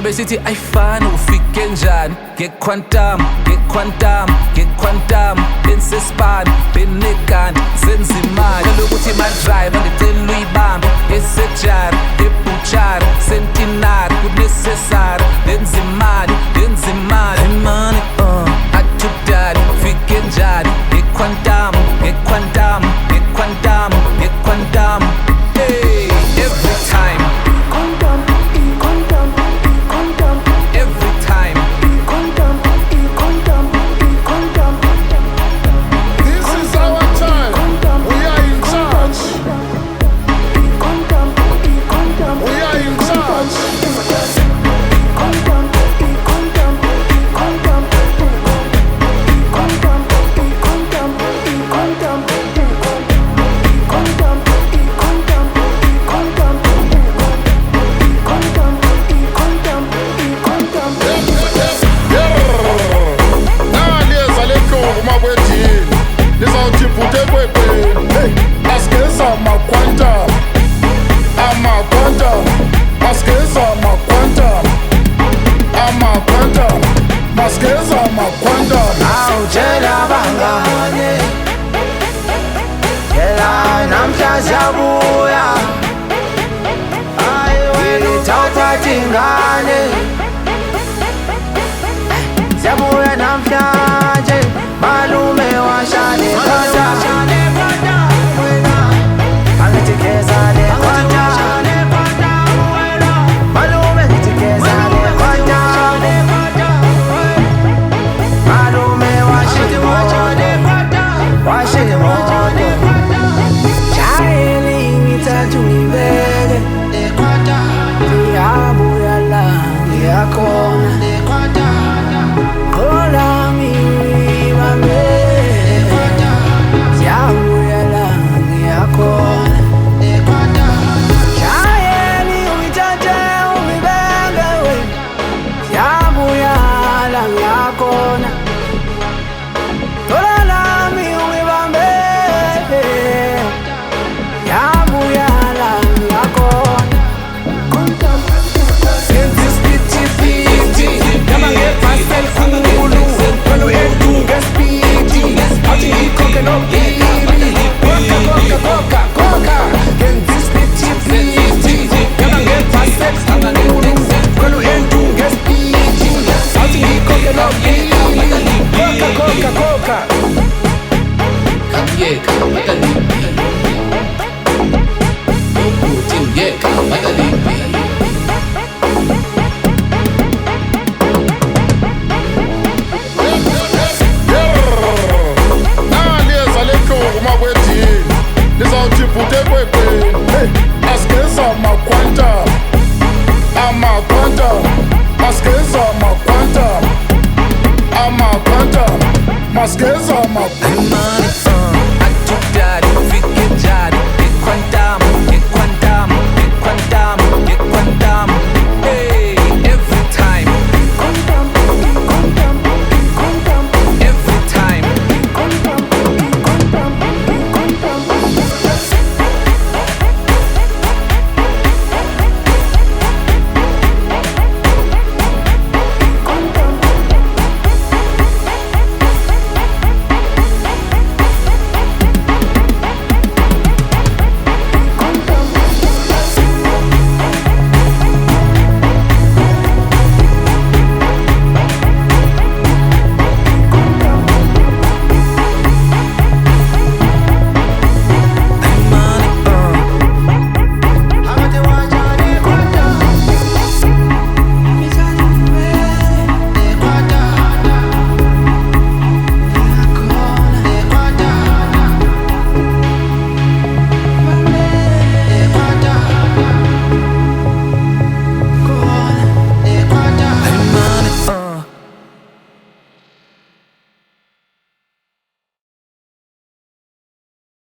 Besithi ayifani ufike njani ngequantum bensespan benekani senza imali lokuthi madrive ngicela uyibambe esejari ebuchari sentinari kunecessary lenza imali money atudali ufike njani ngequantum hey every time Siyabuya ngithatha ingane siyabuya namhlanje malume washane ekhanda angithi kezane ekhanda malume ngithi kezane ekhanda malume washine moto Tungibele Ngiyabuya la ngiyakhona Khola ngibambe Ngiyabuya la ngiyakhona Shayeli ungithathe ungibeke we Ngiyabuya la ngiyakhona Khola lami ungibambe Come here, come